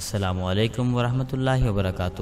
السلام علیکم ورحمۃ اللہ وبرکاتہ۔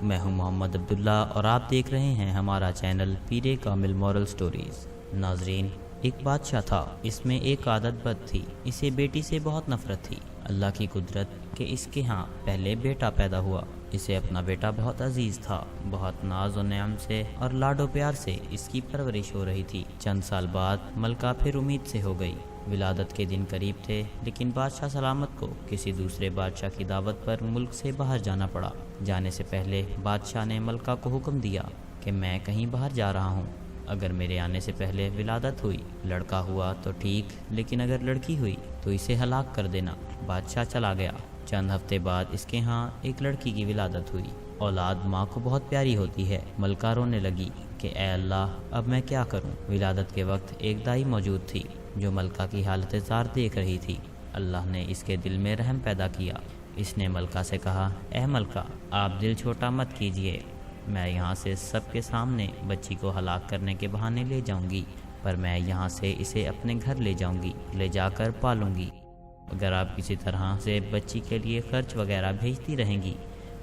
میں ہوں محمد عبداللہ اور آپ دیکھ رہے ہیں ہمارا channel Peer Kamil moral stories. ناظرین، ایک بادشاہ تھا، اس میں ایک عادت بد تھی، اسے بیٹی سے بہت نفرت تھی۔ اللہ کی قدرت کہ اس کے ہاں پہلے بیٹا پیدا ہوا۔ اسے اپنا بیٹا بہت عزیز تھا، بہت ناز و نعم سے اور لاڈ و پیار سے اس کی پرورش ہو رہی تھی۔ چند سال بعد ملکہ پھر امید سے ہو گئی۔ ولادت کے دن قریب تھے، لیکن بادشاہ سلامت کو کسی دوسرے بادشاہ کی دعوت پر ملک سے باہر جانا پڑا۔ جانے سے پہلے بادشاہ نے ملکہ کو حکم دیا کہ میں کہیں باہر جا رہا ہوں، اگر میرے آنے سے پہلے ولادت ہوئی، لڑکا ہوا تو ٹھیک، لیکن اگر لڑکی ہوئی تو اسے ہلاک کر دینا۔ بادشاہ چلا گیا۔ چند ہفتے بعد اس کے ہاں ایک لڑکی کی ولادت ہوئی۔ اولاد ماں کو بہت پیاری ہوتی ہے۔ ملکہ رونے لگی کہ اے اللہ، اب میں کیا کروں؟ ولادت کے وقت ایک دائی موجود تھی جو ملکہ کی حالت زار دیکھ رہی تھی۔ اللہ نے اس کے دل میں رحم پیدا کیا۔ اس نے ملکہ سے کہا، اے ملکہ، آپ دل چھوٹا مت کیجیے، میں یہاں سے سب کے سامنے بچی کو ہلاک کرنے کے بہانے لے جاؤں گی، پر میں یہاں سے اسے اپنے گھر لے جاؤں گی، لے جا کر پالوں گی۔ اگر آپ کسی طرح سے بچی کے لیے خرچ وغیرہ بھیجتی رہیں گی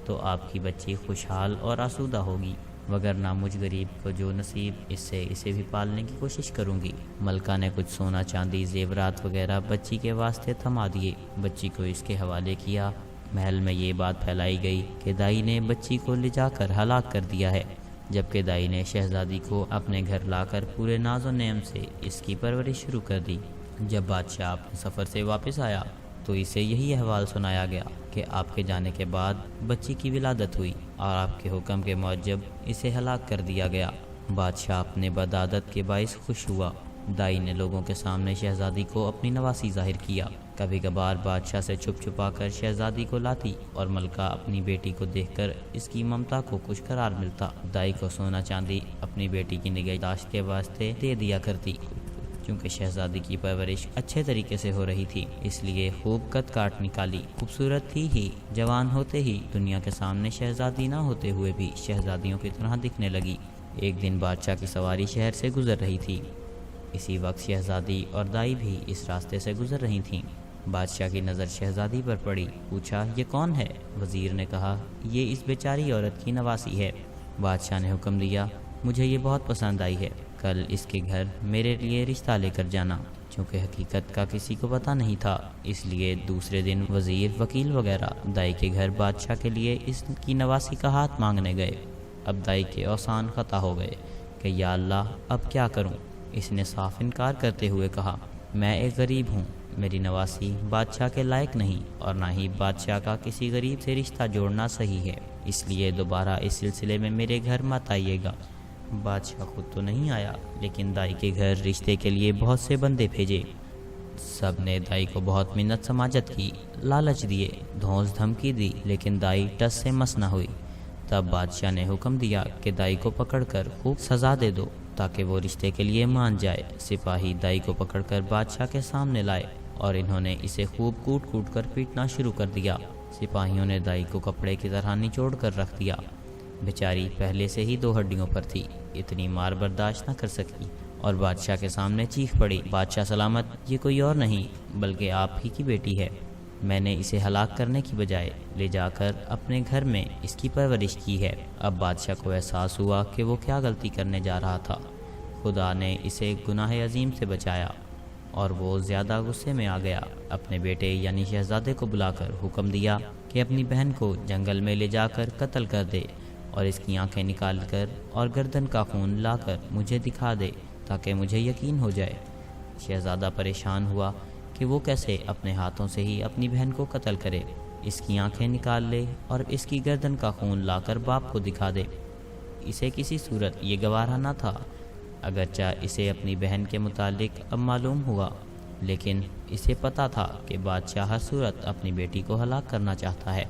تو آپ کی بچی خوشحال اور آسودہ ہوگی، وگرنہ مجھ غریب کو جو نصیب، اس سے اسے بھی پالنے کی کوشش کروں گی۔ ملکہ نے کچھ سونا چاندی زیورات وغیرہ بچی کے واسطے تھما دیے، بچی کو اس کے حوالے کیا۔ محل میں یہ بات پھیلائی گئی کہ دائی نے بچی کو لے جا کر ہلاک کر دیا ہے، جبکہ دائی نے شہزادی کو اپنے گھر لا کر پورے ناز و نعم سے اس کی پرورش شروع کر دی۔ جب بادشاہ اپنے سفر سے واپس آیا تو اسے یہی احوال سنایا گیا کہ آپ کے جانے کے بعد بچی کی ولادت ہوئی اور آپ کے حکم کے موجب اسے ہلاک کر دیا گیا۔ بادشاہ اپنے بدعادت کے باعث خوش ہوا۔ دائی نے لوگوں کے سامنے شہزادی کو اپنی نواسی ظاہر کیا۔ کبھی کبھار بادشاہ سے چھپ چھپا کر شہزادی کو لاتی اور ملکہ اپنی بیٹی کو دیکھ کر اس کی ممتا کو کچھ قرار ملتا۔ دائی کو سونا چاندی اپنی بیٹی کی نگہداشت کے واسطے دے دیا کرتی۔ کیونکہ شہزادی کی پرورش اچھے طریقے سے ہو رہی تھی، اس لیے خوب قد کاٹ نکالی۔ خوبصورت تھی ہی، جوان ہوتے ہی دنیا کے سامنے شہزادی نہ ہوتے ہوئے بھی شہزادیوں کی طرح دکھنے لگی۔ ایک دن بادشاہ کی سواری شہر سے گزر رہی تھی۔ اسی وقت شہزادی اور دائی بھی اس راستے سے گزر رہی تھیں۔ بادشاہ کی نظر شہزادی پر پڑی، پوچھا، یہ کون ہے؟ وزیر نے کہا، یہ اس بیچاری عورت کی نواسی ہے۔ بادشاہ نے حکم دیا، مجھے یہ بہت پسند آئی ہے، کل اس کے گھر میرے لیے رشتہ لے کر جانا۔ چونکہ حقیقت کا کسی کو پتہ نہیں تھا، اس لیے دوسرے دن وزیر، وکیل وغیرہ دائی کے گھر بادشاہ کے لیے اس کی نواسی کا ہاتھ مانگنے گئے۔ اب دائی کے اوسان خطا ہو گئے کہ یا اللہ، اب کیا کروں؟ اس نے صاف انکار کرتے ہوئے کہا، میں ایک غریب ہوں، میری نواسی بادشاہ کے لائق نہیں، اور نہ ہی بادشاہ کا کسی غریب سے رشتہ جوڑنا صحیح ہے، اس لیے دوبارہ اس سلسلے میں میرے گھر مت آئیے گا۔ بادشاہ خود تو نہیں آیا، لیکن دائی کے گھر رشتے کے لیے بہت سے بندے بھیجے۔ سب نے دائی کو بہت منت سماجت کی، لالچ دیے، دھونس دھمکی دی، لیکن دائی ٹس سے مس نہ ہوئی۔ تب بادشاہ نے حکم دیا کہ دائی کو پکڑ کر خوب سزا دے دو تاکہ وہ رشتے کے لیے مان جائے۔ سپاہی دائی کو پکڑ کر بادشاہ کے سامنے لائے اور انہوں نے اسے خوب کوٹ کوٹ کر پیٹنا شروع کر دیا۔ سپاہیوں نے دائی کو کپڑے کی طرح نچوڑ کر رکھ دیا۔ بیچاری پہلے سے ہی دو ہڈیوں پر تھی، اتنی مار برداشت نہ کر سکی اور بادشاہ کے سامنے چیخ پڑی، بادشاہ سلامت، یہ کوئی اور نہیں بلکہ آپ ہی کی بیٹی ہے۔ میں نے اسے ہلاک کرنے کی بجائے لے جا کر اپنے گھر میں اس کی پرورش کی ہے۔ اب بادشاہ کو احساس ہوا کہ وہ کیا غلطی کرنے جا رہا تھا۔ خدا نے اسے گناہ عظیم سے بچایا اور وہ زیادہ غصے میں آ گیا۔ اپنے بیٹے یعنی شہزادے کو بلا کر حکم دیا کہ اپنی بہن کو جنگل میں لے جا کر قتل کر دے اور اس کی آنکھیں نکال کر اور گردن کا خون لا کر مجھے دکھا دے تاکہ مجھے یقین ہو جائے۔ شہزادہ پریشان ہوا کہ وہ کیسے اپنے ہاتھوں سے ہی اپنی بہن کو قتل کرے، اس کی آنکھیں نکال لے اور اس کی گردن کا خون لا کر باپ کو دکھا دے۔ اسے کسی صورت یہ گوارا نہ تھا، اگرچہ اسے اپنی بہن کے متعلق اب معلوم ہوا، لیکن اسے پتا تھا کہ بادشاہ ہر صورت اپنی بیٹی کو ہلاک کرنا چاہتا ہے۔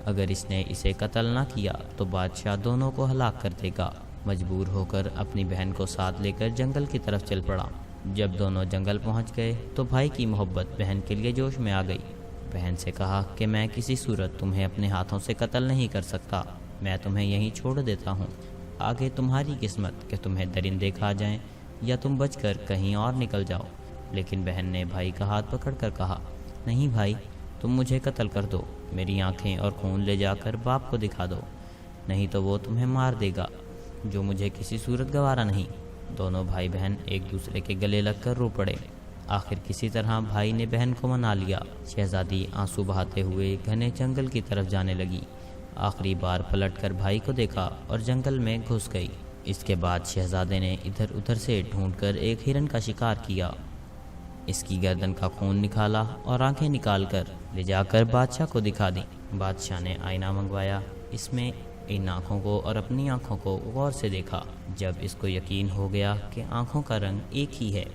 اگر اس نے اسے قتل نہ کیا تو بادشاہ دونوں کو ہلاک کر دے گا۔ مجبور ہو کر اپنی بہن کو ساتھ لے کر جنگل کی طرف چل پڑا۔ جب دونوں جنگل پہنچ گئے تو بھائی کی محبت بہن کے لیے جوش میں آ گئی۔ بہن سے کہا کہ میں کسی صورت تمہیں اپنے ہاتھوں سے قتل نہیں کر سکتا، میں تمہیں یہیں چھوڑ دیتا ہوں، آگے تمہاری قسمت کہ تمہیں درندے کھا جائیں یا تم بچ کر کہیں اور نکل جاؤ۔ لیکن بہن نے بھائی کا ہاتھ پکڑ کر کہا، نہیں بھائی، تم مجھے قتل کر دو، میری آنکھیں اور خون لے جا کر باپ کو دکھا دو، نہیں تو وہ تمہیں مار دے گا، جو مجھے کسی صورت گوارا نہیں۔ دونوں بھائی بہن ایک دوسرے کے گلے لگ کر رو پڑے۔ آخر کسی طرح بھائی نے بہن کو منا لیا۔ شہزادی آنسو بہاتے ہوئے گھنے جنگل کی طرف جانے لگی۔ آخری بار پلٹ کر بھائی کو دیکھا اور جنگل میں گھس گئی۔ اس کے بعد شہزادے نے ادھر ادھر سے ڈھونڈ کر ایک ہرن کا شکار کیا، اس کی گردن کا خون نکالا اور آنکھیں نکال کر لے جا کر بادشاہ کو دکھا دی۔ بادشاہ نے آئینہ منگوایا، اس میں ان آنکھوں کو اور اپنی آنکھوں کو غور سے دیکھا۔ جب اس کو یقین ہو گیا کہ آنکھوں کا رنگ ایک ہی ہے،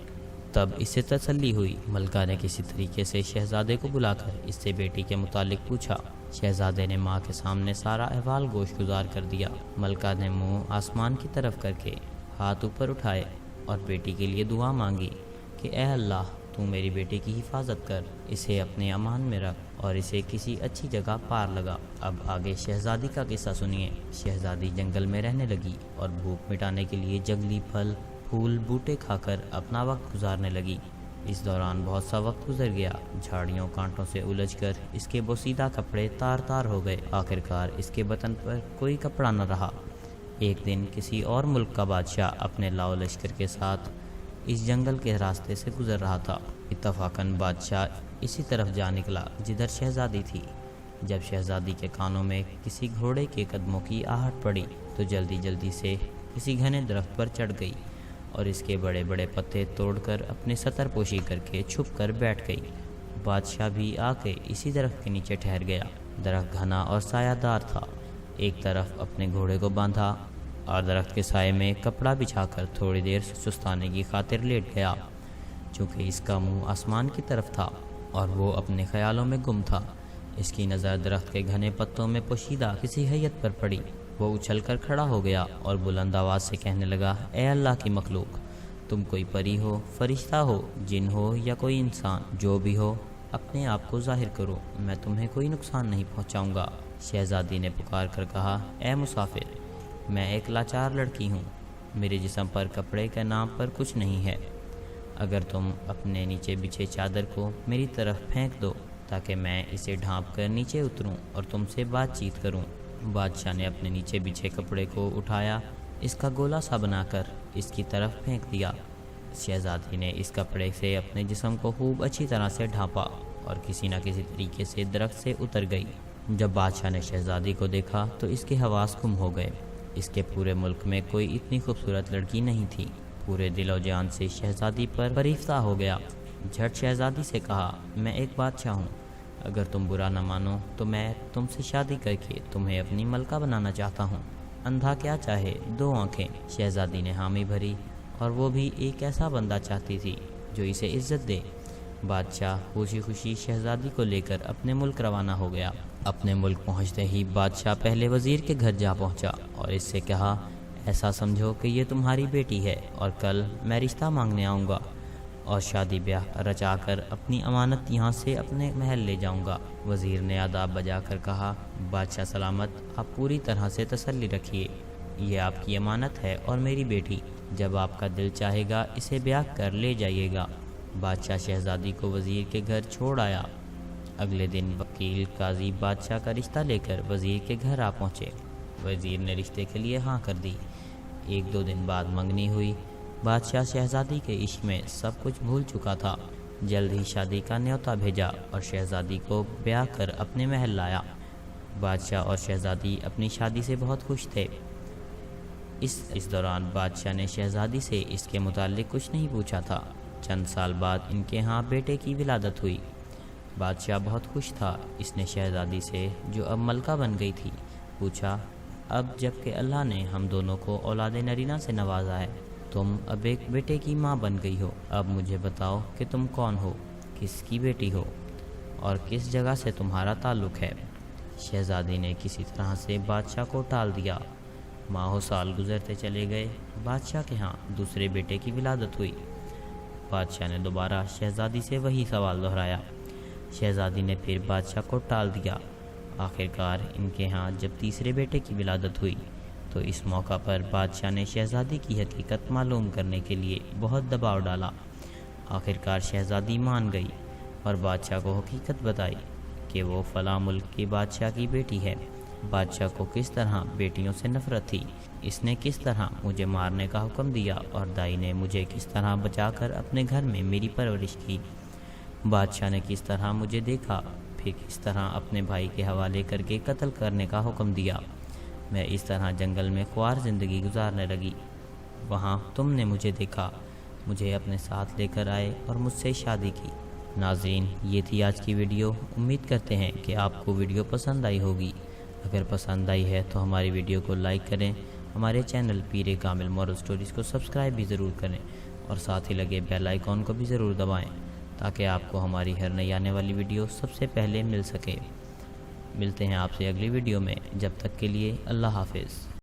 تب اسے تسلی ہوئی۔ ملکہ نے کسی طریقے سے شہزادے کو بلا کر اس سے بیٹی کے متعلق پوچھا۔ شہزادے نے ماں کے سامنے سارا احوال گوش گزار کر دیا۔ ملکہ نے منہ آسمان کی طرف کر کے ہاتھ اوپر اٹھائے اور بیٹی کے لیے دعا مانگی کہ اے اللہ، تو میری بیٹی کی حفاظت کر، اسے اپنے امان میں رکھ اور اسے کسی اچھی جگہ پار لگا۔ اب آگے شہزادی کا قصہ سنیے۔ شہزادی جنگل میں رہنے لگی اور بھوک مٹانے کے لیے جنگلی پھل پھول بوٹے کھا کر اپنا وقت گزارنے لگی۔ اس دوران بہت سا وقت گزر گیا۔ جھاڑیوں کانٹوں سے الجھ کر اس کے بوسیدہ کپڑے تار تار ہو گئے۔ آخرکار اس کے بدن پر کوئی کپڑا نہ رہا۔ ایک دن کسی اور ملک کا بادشاہ اپنے لاؤ لشکر کے ساتھ اس جنگل کے راستے سے گزر رہا تھا۔ اتفاقاً بادشاہ اسی طرف جا نکلا جدھر شہزادی تھی۔ جب شہزادی کے کانوں میں کسی گھوڑے کے قدموں کی آہٹ پڑی تو جلدی جلدی سے کسی گھنے درخت پر چڑھ گئی اور اس کے بڑے بڑے پتے توڑ کر اپنے ستر پوشی کر کے چھپ کر بیٹھ گئی۔ بادشاہ بھی آ کے اسی درخت کے نیچے ٹھہر گیا۔ درخت گھنا اور سایہ دار تھا۔ ایک طرف اپنے گھوڑے کو باندھا اور درخت کے سائے میں کپڑا بچھا کر تھوڑی دیر سستانے کی خاطر لیٹ گیا۔ چونکہ اس کا منہ آسمان کی طرف تھا اور وہ اپنے خیالوں میں گم تھا، اس کی نظر درخت کے گھنے پتوں میں پوشیدہ کسی حیت پر پڑی۔ وہ اچھل کر کھڑا ہو گیا اور بلند آواز سے کہنے لگا، اے اللہ کی مخلوق، تم کوئی پری ہو، فرشتہ ہو، جن ہو یا کوئی انسان، جو بھی ہو، اپنے آپ کو ظاہر کرو، میں تمہیں کوئی نقصان نہیں پہنچاؤں گا۔ شہزادی نے پکار کر کہا، اے مسافر، میں ایک لاچار لڑکی ہوں، میرے جسم پر کپڑے کے نام پر کچھ نہیں ہے، اگر تم اپنے نیچے بچھے چادر کو میری طرف پھینک دو تاکہ میں اسے ڈھانپ کر نیچے اتروں اور تم سے بات چیت کروں۔ بادشاہ نے اپنے نیچے بچھے کپڑے کو اٹھایا، اس کا گولا سا بنا کر اس کی طرف پھینک دیا۔ شہزادی نے اس کپڑے سے اپنے جسم کو خوب اچھی طرح سے ڈھانپا اور کسی نہ کسی طریقے سے درخت سے اتر گئی۔ جب بادشاہ نے شہزادی کو دیکھا تو اس کے حواس گم ہو گئے۔ اس کے پورے ملک میں کوئی اتنی خوبصورت لڑکی نہیں تھی۔ پورے دل و جان سے شہزادی پر فریفتہ ہو گیا۔ جھٹ شہزادی سے کہا، میں ایک بادشاہ ہوں، اگر تم برا نہ مانو تو میں تم سے شادی کر کے تمہیں اپنی ملکہ بنانا چاہتا ہوں۔ اندھا کیا چاہے، دو آنکھیں۔ شہزادی نے حامی بھری، اور وہ بھی ایک ایسا بندہ چاہتی تھی جو اسے عزت دے۔ بادشاہ خوشی خوشی شہزادی کو لے کر اپنے ملک روانہ ہو گیا۔ اپنے ملک پہنچتے ہی بادشاہ پہلے وزیر کے گھر جا پہنچا اور اس سے کہا، ایسا سمجھو کہ یہ تمہاری بیٹی ہے اور کل میں رشتہ مانگنے آؤں گا اور شادی بیاہ رچا کر اپنی امانت یہاں سے اپنے محل لے جاؤں گا۔ وزیر نے آداب بجا کر کہا، بادشاہ سلامت، آپ پوری طرح سے تسلی رکھیے، یہ آپ کی امانت ہے اور میری بیٹی، جب آپ کا دل چاہے گا اسے بیاہ کر لے جائیے گا۔ بادشاہ شہزادی کو وزیر کے گھر چھوڑ آیا۔ اگلے دن وکیل قاضی بادشاہ کا رشتہ لے کر وزیر کے گھر آ پہنچے۔ وزیر نے رشتے کے لیے ہاں کر دی۔ ایک دو دن بعد منگنی ہوئی۔ بادشاہ شہزادی کے عشق میں سب کچھ بھول چکا تھا۔ جلد ہی شادی کا نیوتا بھیجا اور شہزادی کو بیاہ کر اپنے محل لایا۔ بادشاہ اور شہزادی اپنی شادی سے بہت خوش تھے۔ اس دوران بادشاہ نے شہزادی سے اس کے متعلق کچھ نہیں پوچھا تھا۔ چند سال بعد ان کے ہاں بیٹے کی ولادت ہوئی۔ بادشاہ بہت خوش تھا۔ اس نے شہزادی سے، جو اب ملکہ بن گئی تھی، پوچھا، اب جب کہ اللہ نے ہم دونوں کو اولاد نرینہ سے نوازا ہے، تم اب ایک بیٹے کی ماں بن گئی ہو، اب مجھے بتاؤ کہ تم کون ہو، کس کی بیٹی ہو اور کس جگہ سے تمہارا تعلق ہے۔ شہزادی نے کسی طرح سے بادشاہ کو ٹال دیا۔ ماہ و سال گزرتے چلے گئے۔ بادشاہ کے ہاں دوسرے بیٹے کی ولادت ہوئی۔ بادشاہ نے دوبارہ شہزادی سے وہی سوال دہرایا۔ شہزادی نے پھر بادشاہ کو ٹال دیا۔ آخرکار ان کے ہاں جب تیسرے بیٹے کی ولادت ہوئی تو اس موقع پر بادشاہ نے شہزادی کی حقیقت معلوم کرنے کے لیے بہت دباؤ ڈالا۔ آخرکار شہزادی مان گئی اور بادشاہ کو حقیقت بتائی۔ کہ وہ فلاں ملک کے بادشاہ کی بیٹی ہے۔ بادشاہ کو کس طرح بیٹیوں سے نفرت تھی، اس نے کس طرح مجھے مارنے کا حکم دیا اور دائی نے مجھے کس طرح بچا کر اپنے گھر میں میری پرورش کی۔ بادشاہ نے کس طرح مجھے دیکھا، پھر کس طرح اپنے بھائی کے حوالے کر کے قتل کرنے کا حکم دیا۔ میں اس طرح جنگل میں خوار زندگی گزارنے لگی۔ وہاں تم نے مجھے دیکھا، مجھے اپنے ساتھ لے کر آئے اور مجھ سے شادی کی۔ ناظرین، یہ تھی آج کی ویڈیو۔ امید کرتے ہیں کہ آپ کو ویڈیو پسند آئی ہوگی۔ اگر پسند آئی ہے تو ہماری ویڈیو کو لائک کریں، ہمارے channel Peer Kamil moral stories کو سبسکرائب بھی ضرور کریں اور ساتھ ہی لگے بیل آئیکن کو بھی ضرور دبائیں تاکہ آپ کو ہماری ہر نئی آنے والی ویڈیو سب سے پہلے مل سکے۔ ملتے ہیں آپ سے اگلی ویڈیو میں، جب تک کے لیے اللہ حافظ۔